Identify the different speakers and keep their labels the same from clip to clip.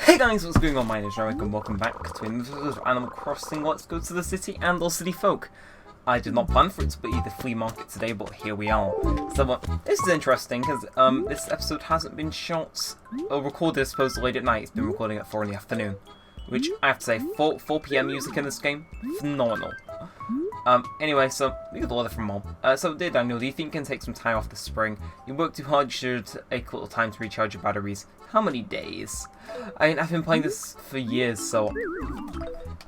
Speaker 1: Hey guys, what's going on? My name is Neremik and welcome back to another episode of Animal Crossing Let's Go to the City and all City Folk. I did not plan for it to be the flea market today, but here we are. So this is interesting because this episode hasn't been shot or recorded, I suppose, late at night. It's been recording at 4 in the afternoon. Which, I have to say, 4 PM music in this game, phenomenal. Anyway, so, we got the letter from Mom. So, dear Daniel, do you think you can take some time off this spring? You work too hard, you should take a little time to recharge your batteries. How many days? I mean, I've been playing this for years, so...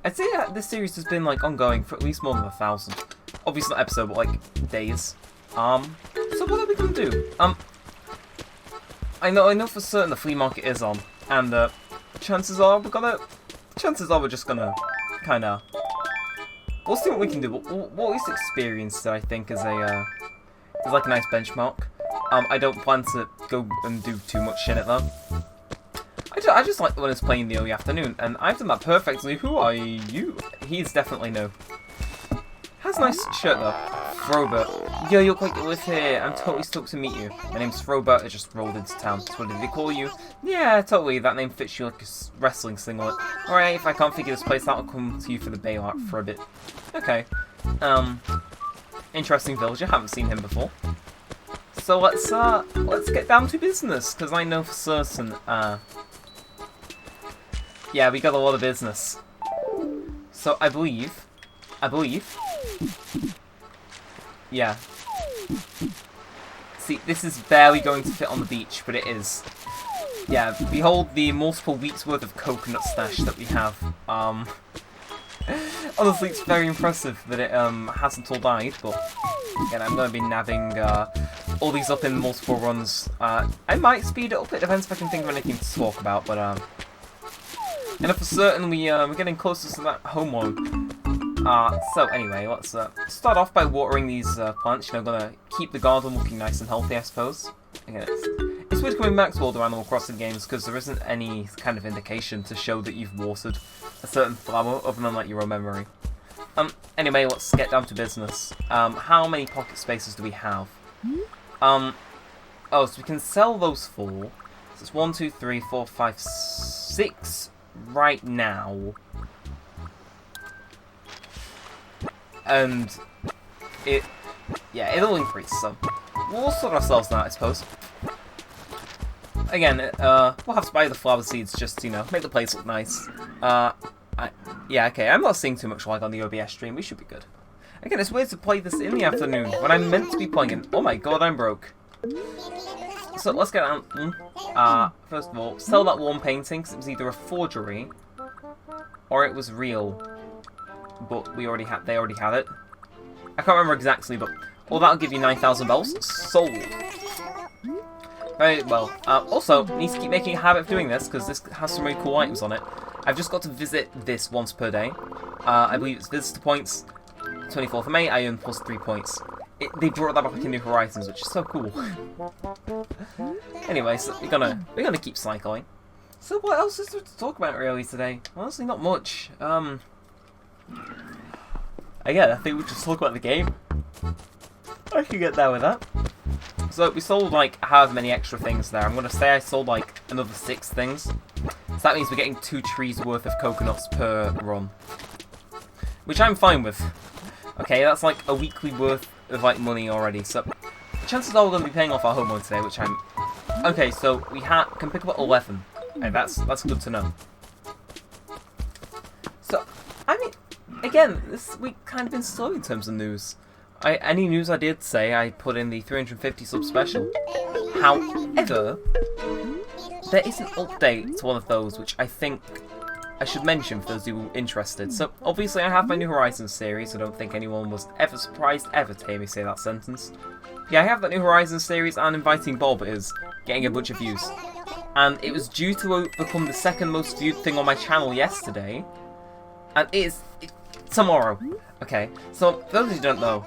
Speaker 1: I'd say that this series has been, like, ongoing for at least more than 1,000. Obviously not episode, but, like, days. So what are we gonna do? I know for certain the flea market is on, and, chances are we're just gonna kinda... We'll see what we can do, but we'll at least experience it, I think, as a, is like a nice benchmark. I don't plan to go and do too much in it, though. I just like when it's playing in the early afternoon, and I've done that perfectly. Who are you? He's definitely no. Has a nice shirt, though. Throwbert. Yo, you look like you live here. I'm totally stoked to meet you. My name's Throwbert. I just rolled into town. So what did they call you? Yeah, totally. That name fits you like a wrestling singlet. Alright, if I can't figure this place out, I'll come to you for the bailout for a bit. Okay. Interesting villager. Haven't seen him before. So let's get down to business, because I know for certain, yeah, we got a lot of business. So I believe, yeah. See, this is barely going to fit on the beach, but it is. Yeah, behold the multiple weeks worth of coconut stash that we have. Honestly, it's very impressive that it hasn't all died, but again, I'm going to be nabbing all these up in multiple runs. I might speed it up, it depends if I can think of anything to talk about, but and for certain we're getting closer to that home mode. So anyway, let's start off by watering these plants. You know, gonna keep the garden looking nice and healthy, I suppose. Again, it's weird coming back to older Animal Crossing games because there isn't any kind of indication to show that you've watered a certain flower other than like your own memory. Anyway, let's get down to business. How many pocket spaces do we have? Oh, so we can sell those 4. So it's 1, 2, 3, 4, 5, 6 right now. And it'll increase, so we'll sort ourselves out, I suppose. Again, we'll have to buy the flower seeds just to, you know, make the place look nice. Yeah, okay, I'm not seeing too much lag on the OBS stream, we should be good. Again, it's weird to play this in the afternoon, when I'm meant to be playing it. Oh my god, I'm broke. So, let's get on. First of all, sell that one painting, because it was either a forgery, or it was real. But they already had it. I can't remember exactly, but... Well, that'll give you 9,000 bells. Sold! Very well. Also, need to keep making a habit of doing this, because this has some really cool items on it. I've just got to visit this once per day. I believe it's visitor points. 24th of May, I earn plus 3 points. They brought that back in New Horizons, which is so cool. Anyway, so we're gonna keep cycling. So what else is there to talk about really today? Honestly, not much. Again, I think we'll just talk about the game. I can get down with that. So we sold like however many extra things there. I'm gonna say I sold like another 6 things. So that means we're getting 2 trees worth of coconuts per run. Which I'm fine with. Okay, that's like a weekly worth of like money already. So chances are we're gonna be paying off our home loan today, which I'm... Okay, so we can pick up 11. And that's good to know. So, I mean, again, this week kind of been slow in terms of news. Any news I did say, I put in the 350 sub special. However, there is an update to one of those, which I think I should mention for those who are interested. So, obviously I have my New Horizons series, I don't think anyone was ever surprised ever to hear me say that sentence. Yeah, I have that New Horizons series, and Inviting Bob is getting a bunch of views. And it was due to become the 2nd most viewed thing on my channel yesterday. And it's tomorrow. Okay, so for those who don't know,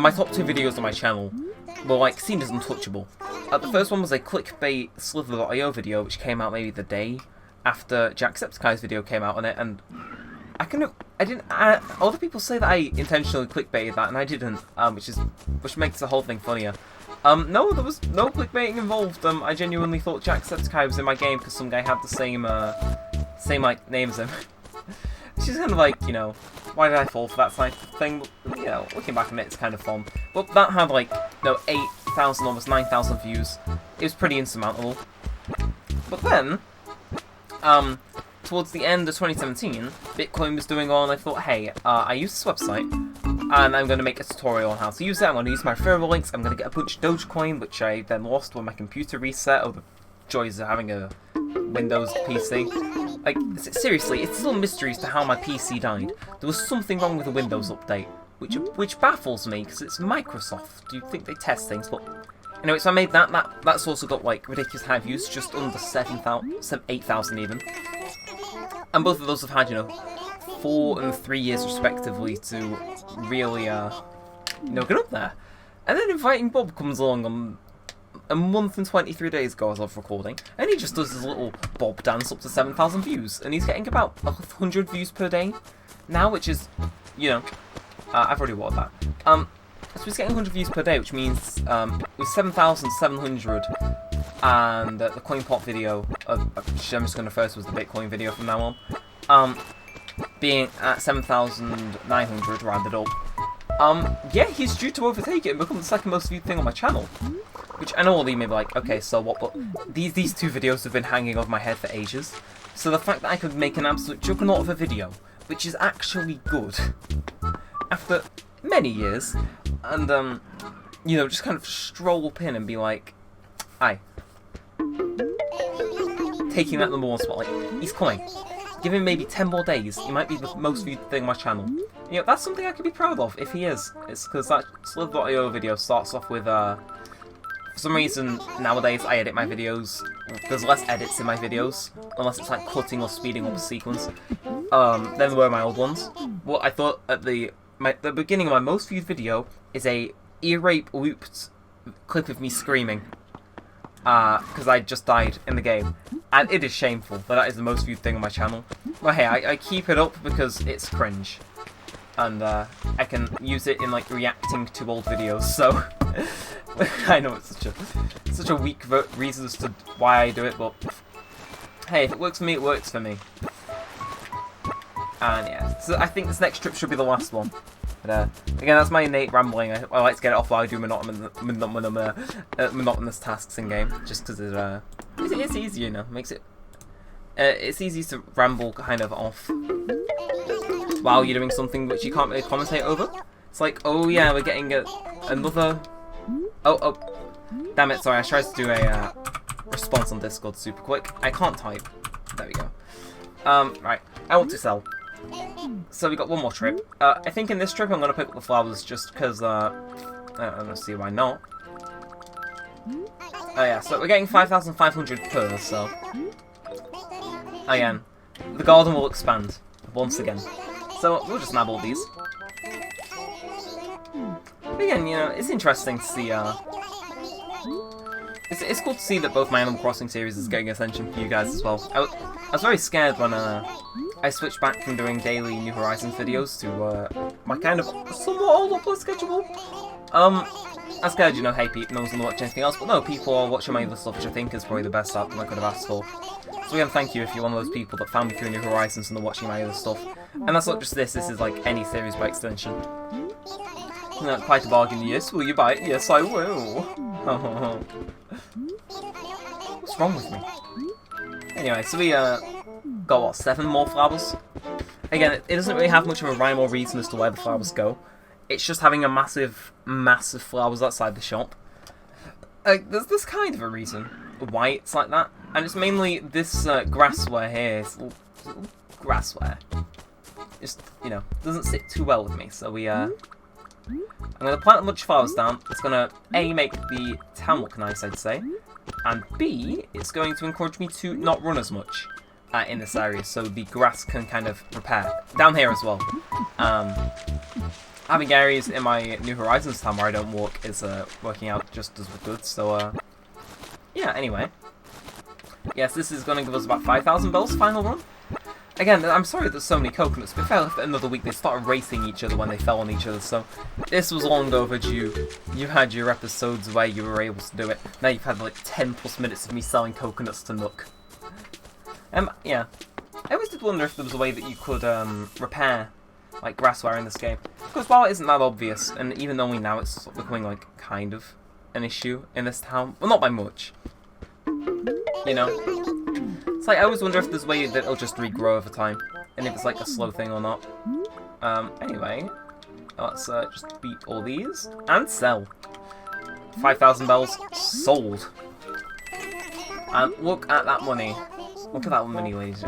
Speaker 1: my top 2 videos on my channel were like seen as untouchable. The first one was a clickbait Slither.io video, which came out maybe the day after Jacksepticeye's video came out on it, and other people say that I intentionally clickbaited that, and I didn't, which makes the whole thing funnier. No, there was no clickbaiting involved. I genuinely thought Jacksepticeye was in my game because some guy had the same same like name as him. She's kind of like, you know, why did I fall for that type of thing? But, you know, looking back on it, it's kind of fun. But that had like, no, 8,000, almost 9,000 views. It was pretty insurmountable. But then, towards the end of 2017, Bitcoin was doing well, and I thought, hey, I use this website, and I'm going to make a tutorial on how to use it. I'm going to use my referral links. I'm going to get a bunch of Dogecoin, which I then lost when my computer reset. Oh, the joys of having a Windows PC. Like, seriously, it's still a mystery as to how my PC died. There was something wrong with the Windows update, which baffles me, because it's Microsoft. Do you think they test things? But anyway, so I made that's also got, like, ridiculous high views, just under 8,000 even. And both of those have had, you know, 4 and 3 years respectively to really, you know, get up there. And then Inviting Bob comes along on a month and 23 days ago as of recording, and he just does his little Bob dance up to 7,000 views, and he's getting about 100 views per day now, which is, you know, I've already watched that. So he's getting 100 views per day, which means with 7,700 and the coin pot video, which I'm just going to refer to as the Bitcoin video from now on, being at 7,900 rounded up. Yeah, he's due to overtake it and become the second most viewed thing on my channel. Which I know all of you may be like, okay, so what, but these two videos have been hanging over my head for ages. So the fact that I could make an absolute juggernaut of a video, which is actually good, after many years, and, you know, just kind of stroll up in and be like, hi. Taking that #1 spot, like, he's coming. Give him maybe 10 more days, he might be the most viewed thing on my channel. You know, that's something I could be proud of, if he is. It's because that Slither.io video starts off with, for some reason, nowadays, I edit my videos. There's less edits in my videos, unless it's like cutting or speeding up a sequence, than there were my old ones. What I thought at the beginning of my most viewed video is a ear rape looped clip of me screaming. Because I just died in the game. And it is shameful that is the most viewed thing on my channel. But hey, I keep it up because it's cringe. And I can use it in like reacting to old videos, so I know it's such a weak reason as to why I do it, but hey, if it works for me, it works for me. And yeah, so I think this next trip should be the last one. But again, that's my innate rambling. I like to get it off while I do monotonous tasks in game, just because it's easier, you know. Makes it it's easy to ramble kind of off while you're doing something which you can't really commentate over. It's like, oh yeah, we're getting another. Oh, damn it! Sorry, I tried to do a response on Discord super quick. I can't type. There we go. Right, I want to sell. So we got one more trip. I think in this trip I'm gonna pick up the flowers just because I don't see why not. Oh yeah, so we're getting 5,500 per. So again, the garden will expand once again. So we'll just nab all these. But again, you know, it's interesting to see. It's cool to see that both my Animal Crossing series is getting attention for you guys as well. I was very scared when I switched back from doing daily New Horizons videos to my kind of somewhat old upload schedule. I was scared, you know, hey, no one's gonna watch anything else, but no, people are watching my other stuff, which I think is probably the best outcome I could have asked for. So again, thank you if you're one of those people that found me through New Horizons and are watching my other stuff. And that's not just this is like any series by extension. You know, quite a bargain, yes, will you buy it? Yes, I will. What's wrong with me? Anyway, so we got what, 7 more flowers? Again, it doesn't really have much of a rhyme or reason as to where the flowers go. It's just having a massive flowers outside the shop. There's kind of a reason why it's like that, and it's mainly this grassware here. It's grassware. Just, you know, doesn't sit too well with me, so we I'm gonna plant a bunch of flowers down. It's gonna A, make the town look nice, I'd say, and B, it's going to encourage me to not run as much in this area, so the grass can kind of repair. Down here as well. Having areas in my New Horizons town where I don't walk is working out just as good, so yeah, anyway. Yes, this is going to give us about 5,000 bells final run. Again, I'm sorry there's so many coconuts, but if I left it another week, they started racing each other when they fell on each other, so this was long overdue. You had your episodes where you were able to do it. Now you've had like 10 plus minutes of me selling coconuts to Nook. Yeah. I always did wonder if there was a way that you could repair like grassware in this game. Because while it isn't that obvious, and even only now it's becoming like kind of an issue in this town. Well, not by much. You know? It's like I always wonder if there's a way that it'll just regrow over time. And if it's like a slow thing or not. Anyway, let's just beat all these and sell. 5,000 bells sold. And look at that money. Look at that money, ladies.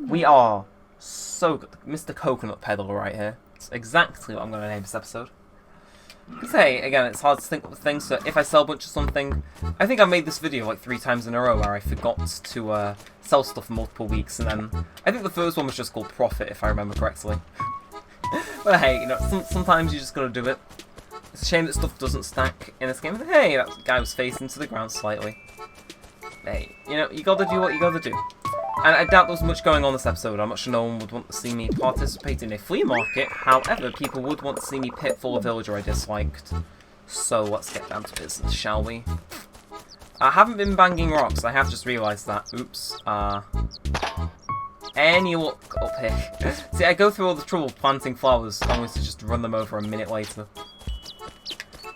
Speaker 1: We are so good. Mr. Coconut Peddler right here. It's exactly what I'm going to name this episode. Because hey, again, it's hard to think of things, so if I sell a bunch of something... I think I've made this video like 3 times in a row where I forgot to sell stuff for multiple weeks, and then... I think the first one was just called Profit, if I remember correctly. But hey, you know, sometimes you just gotta do it. It's a shame that stuff doesn't stack in this game. But hey, that guy was facing to the ground slightly. Hey, you know, you gotta do what you gotta do. And I doubt there was much going on this episode. I'm not sure no one would want to see me participate in a flea market. However, people would want to see me pitfall a villager I disliked. So let's get down to business, shall we? I haven't been banging rocks. I have just realised that. Oops. Any luck up here? See, I go through all the trouble of planting flowers, only to just run them over a minute later.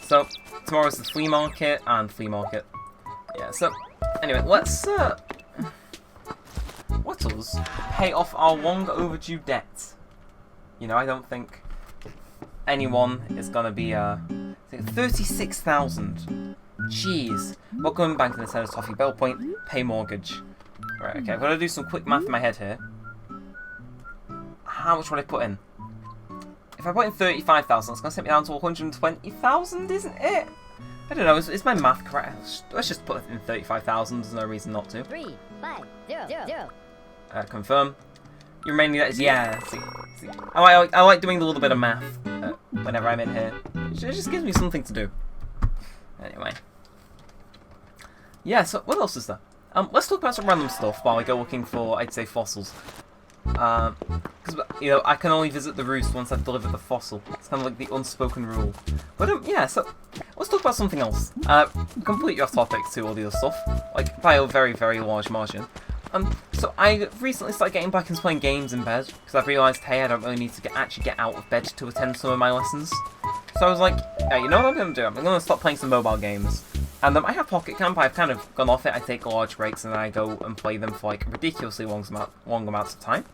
Speaker 1: So, tomorrow's the flea market and flea market. Yeah, so, anyway, let's, let us pay off our long overdue debt. You know, I don't think anyone is gonna be, 36,000. Jeez. Welcome back to the Nintendo Toffee Bell Point, pay mortgage. Right, okay, I've got to do some quick math in my head here. How much would I put in? If I put in 35,000, it's going to set me down to 120,000, isn't it? I don't know, is my math correct? Let's just put in 35,000, there's no reason not to.
Speaker 2: 3, 5, 0, 0.
Speaker 1: Confirm. Your remaining debt is, yeah, see. I like doing a little bit of math whenever I'm in here. It just gives me something to do. Anyway. Yeah, so what else is there? Let's talk about some random stuff while I go looking for, I'd say, fossils. Because, you know, I can only visit the roost once I've delivered the fossil. It's kind of like the unspoken rule. But, yeah, so, let's talk about something else. Completely off topic to all the other stuff. Like, by a very, very large margin. So I recently started getting back into playing games in bed, because I've realised, hey, I don't really need to actually get out of bed to attend some of my lessons. So I was like, hey, you know what I'm going to do? I'm going to start playing some mobile games. And I have Pocket Camp, I've kind of gone off it, I take large breaks and then I go and play them for like ridiculously long amounts of time.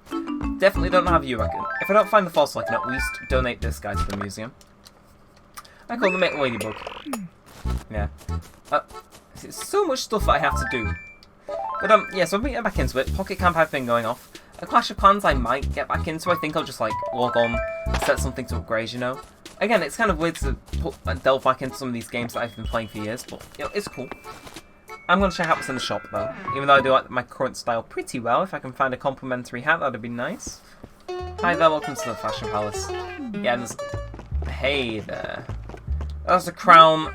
Speaker 1: Definitely don't know how you reckon. If I don't find the fossil, I can at least donate this guy to the museum. I call them it Ladybug. Yeah. There's so much stuff that I have to do. But yeah, so I'm getting back into it. Pocket Camp I've been going off. A Clash of Clans I might get back into. I think I'll just like log on, set something to upgrade, you know. Again, it's kind of weird to delve back into some of these games that I've been playing for years, but you know, it's cool. I'm going to check out what's in the shop though. Even though I do like my current style pretty well, if I can find a complimentary hat, that'd be nice. Hi there, welcome to the Fashion Palace. Yeah, there's... Hey there. That's a crown.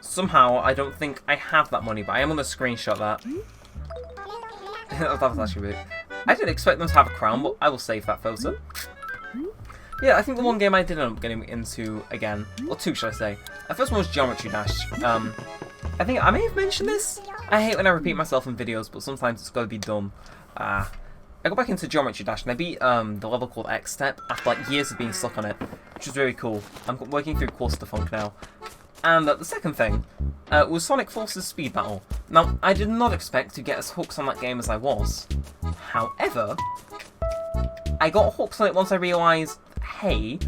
Speaker 1: Somehow, I don't think I have that money, but I am going to screenshot that. That was actually weird. I didn't expect them to have a crown, but I will save that photo. Yeah, I think the one game I did end up getting into again, or two should I say. The first one was Geometry Dash. I think I may have mentioned this. I hate when I repeat myself in videos, but sometimes it's got to be done. I got back into Geometry Dash and I beat the level called X Step after like years of being stuck on it, which was really cool. I'm working through Cluster Funk now. And the second thing was Sonic Forces Speed Battle. Now, I did not expect to get as hooked on that game as I was. However, I got hooked on it once I realised, hey,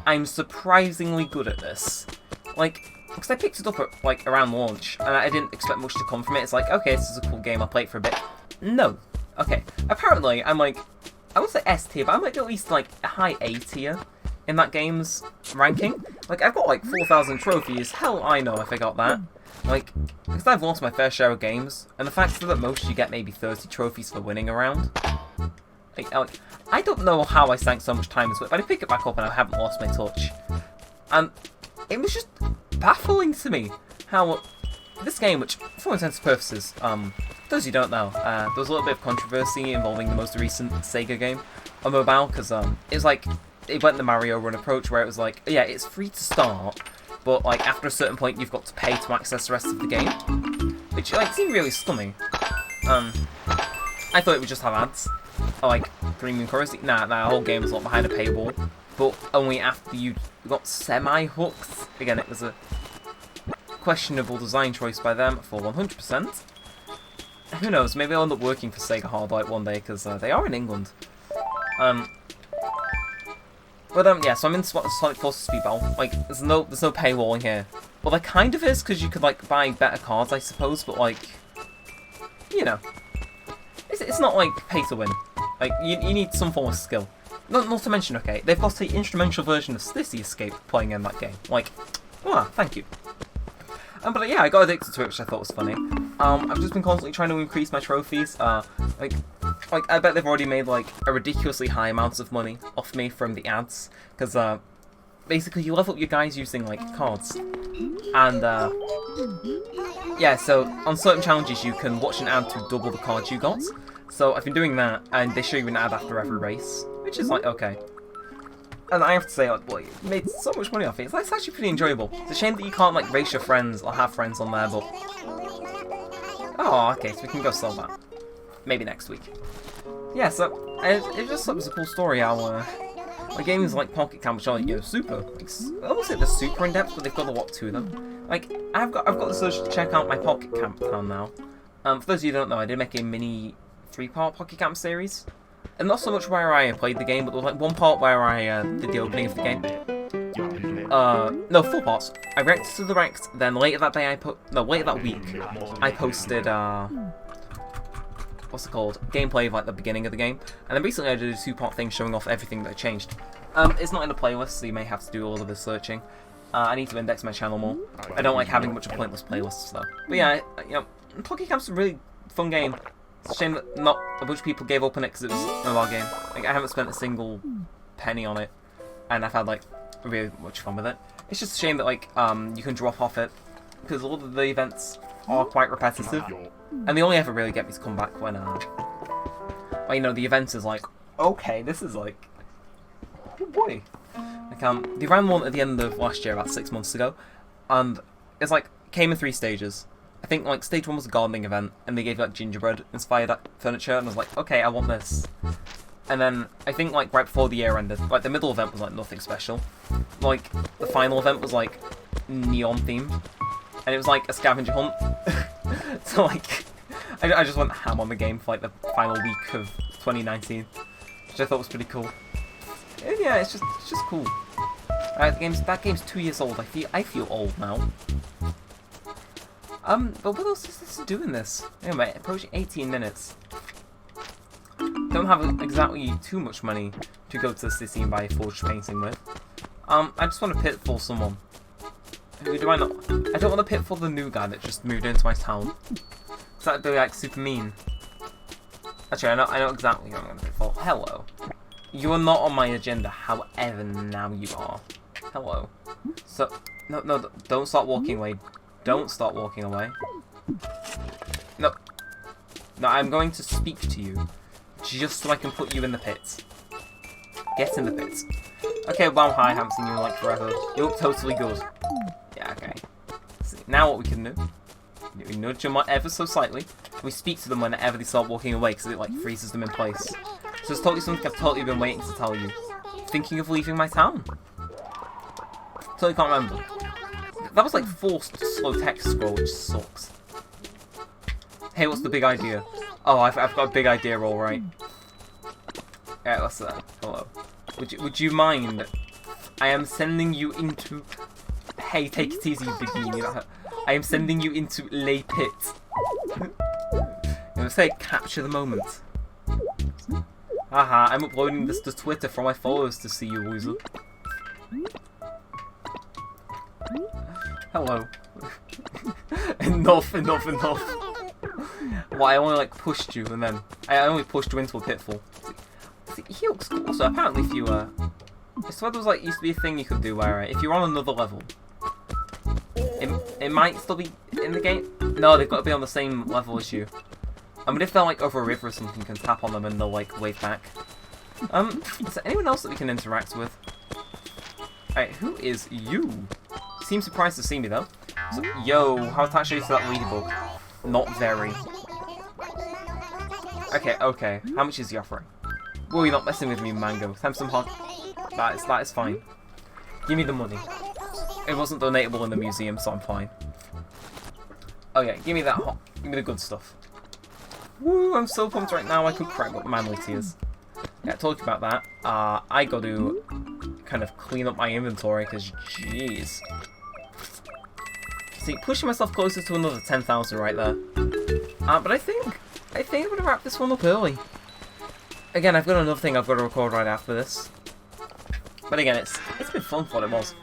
Speaker 1: I'm surprisingly good at this. Like, because I picked it up at, like, around launch, and I didn't expect much to come from it. It's like, okay, this is a cool game, I'll play it for a bit. No. Okay. Apparently, I'm like, I would say S tier, but I'm like at least, like, a high A tier in that game's ranking. Like, I've got, like, 4,000 trophies. Hell, I know if I got that. Like, because I've lost my fair share of games, and the fact that at most you get maybe 30 trophies for winning a round. Like, I don't know how I sank so much time into it, but I pick it back up and I haven't lost my touch. And it was just baffling to me how this game, which for all intents and purposes, those who don't know, there was a little bit of controversy involving the most recent Sega game on mobile, because it was like, it went the Mario Run approach where it was like, yeah, it's free to start, but like after a certain point you've got to pay to access the rest of the game, which like seemed really scummy. I thought it would just have ads. Like, premium currency. Nah, the whole game was not behind a paywall. But only after you got semi-hooked. Again, it was a questionable design choice by them for 100%. Who knows, maybe I'll end up working for Sega Hardlight one day, because they are in England. Yeah, so I'm in Sonic Forces Speed Battle. Like, there's no paywalling here. Well, there kind of is, because you could, like, buy better cards, I suppose, but, like, you know. It's not, like, pay to win. Like, you need some form of skill. Not to mention, okay, they've got the instrumental version of City Escape playing in that game. Like, thank you. But yeah, I got addicted to it, which I thought was funny. I've just been constantly trying to increase my trophies. Like I bet they've already made like a ridiculously high amount of money off me from the ads, because basically you level up your guys using like cards, and yeah, so on certain challenges you can watch an ad to double the cards you got. So I've been doing that, and they show you an ad after every race, which is like okay. And I have to say, like, well, you made so much money off it. It's actually pretty enjoyable. It's a shame that you can't, like, race your friends or have friends on there, but... Oh, okay, so we can go sell that. Maybe next week. Yeah, so, it just was a cool story how, like, games like Pocket Camp, which are, you know, super, like, I won't say they're super in-depth, but they've got a lot to them. Like, I've got the search to check out my Pocket Camp plan now. For those of you who don't know, I did make a mini 3-part Pocket Camp series. And not so much where I played the game, but there was like one part where I did the opening of the game. No, 4 parts. I reacted to the Rect, then later that day later that week, I posted, what's it called? Gameplay of like the beginning of the game. And then recently I did a 2-part thing showing off everything that changed. It's not in the playlist, so you may have to do all of the searching. I need to index my channel more. I don't like having a bunch of pointless playlists though. But yeah, you know, Pocket Camp's a really fun game. It's a shame that not a bunch of people gave up on it because it was a mobile game. Like, I haven't spent a single penny on it, and I've had like really much fun with it. It's just a shame that like you can drop off it because a lot of the events are quite repetitive, and they only ever really get me to come back when well, you know, the event is like, okay, this is like, oh boy. Like they ran one at the end of last year, about 6 months ago, and it's like came in 3 stages. I think like stage 1 was a gardening event, and they gave like gingerbread inspired furniture, and I was like, okay, I want this. And then I think like right before the year ended, like the middle event was like nothing special. Like the final event was like neon themed, and it was like a scavenger hunt. So like I just went ham on the game for like the final week of 2019, which I thought was pretty cool. And yeah, it's just cool. That game's 2 years old. I feel old now. But what else is this doing this? Anyway, approaching 18 minutes. Don't have exactly too much money to go to the city and buy a forged painting with. I just want to pitfall someone. Who do I not? I don't want to pitfall the new guy that just moved into my town. Because that'd be like super mean. Actually, I know exactly who I'm going to pitfall. Hello. You are not on my agenda, however now you are. Hello. So, no, don't start walking away. Don't start walking away. No. No, I'm going to speak to you. Just so I can put you in the pits. Get in the pits. Okay, well, hi, haven't seen you in like forever. You look totally good. Yeah, okay. See, now what we can do. We nudge them ever so slightly. We speak to them whenever they start walking away because it like freezes them in place. So it's totally something I've totally been waiting to tell you. Thinking of leaving my town. Totally can't remember. That was like forced slow text scroll, which sucks. Hey, what's the big idea? Oh, I've got a big idea, all right. Yeah, that's that. Hello. Would you mind? I am sending you into. Hey, take it easy, big meanie. I am sending you into Lay Pit. Say capture the moment. Haha, I'm uploading this to Twitter for my followers to see, you loser. Hello. Enough. Well, I only like pushed you, and then I only pushed you into a pitfall. See, he looks cool. So apparently, if you I swear there was like used to be a thing you could do where if you're on another level, it might still be in the game. No, they've got to be on the same level as you. I mean, if they're like over a river or something, you can tap on them and they'll like wave back. Is there anyone else that we can interact with? Alright, who is you? Seems surprised to see me though. So, yo, how attached are you to that ladybug? Not very. Okay. How much is he offering? Well, you're not messing with me, Mango. Time some hot. That is fine. Give me the money. It wasn't donatable in the museum, so I'm fine. Oh yeah, give me that hot. Give me the good stuff. Woo! I'm so pumped right now. I could cry with manly tears. Yeah, talking about that. I got to kind of clean up my inventory because, jeez. See, pushing myself closer to another 10,000 right there. But I think I'm gonna wrap this one up early. Again, I've got another thing I've got to record right after this. But again, it's been fun for what it was.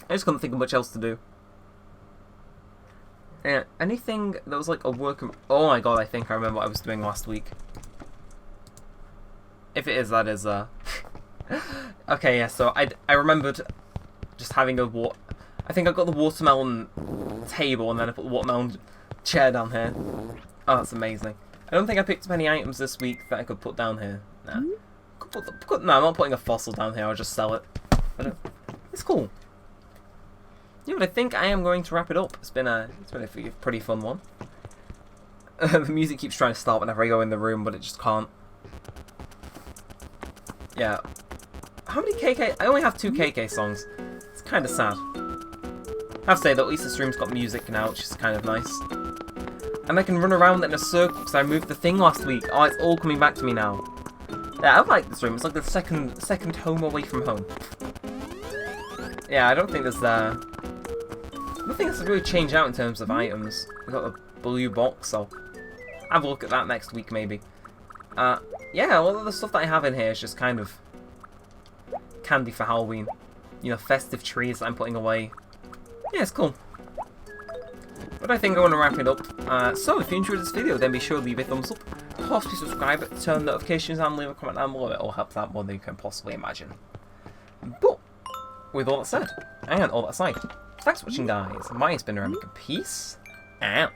Speaker 1: I just couldn't think of much else to do. Yeah, anything that was like a work. Oh my god, I think I remember what I was doing last week. If it is, that is okay, yeah. So I remembered just having a I think I got the watermelon table and then I put the watermelon chair down here. Oh, that's amazing. I don't think I picked up any items this week that I could put down here. Nah. No, I'm not putting a fossil down here. I'll just sell it. But it's cool. Yeah, but I think I am going to wrap it up. It's been a pretty fun one. The music keeps trying to start whenever I go in the room, but it just can't. Yeah. How many KK? I only have 2 KK songs. It's kind of sad. I have to say that at least the stream's got music now, which is kind of nice. And I can run around in a circle because I moved the thing last week. Oh, it's all coming back to me now. Yeah, I like this room. It's like the second home away from home. Yeah, I don't think there's nothing that's really changed out in terms of items. We've got a blue box, so have a look at that next week maybe. Yeah, all of the stuff that I have in here is just kind of candy for Halloween. You know, festive trees that I'm putting away. Yeah, it's cool. But I think I want to wrap it up. So, if you enjoyed this video, then be sure to leave a thumbs up. Possibly subscribe, turn notifications on, leave a comment down below. It all helps out more than you can possibly imagine. But, with all that said, and all that aside, thanks for watching, guys. My name's been Neremik, and peace out.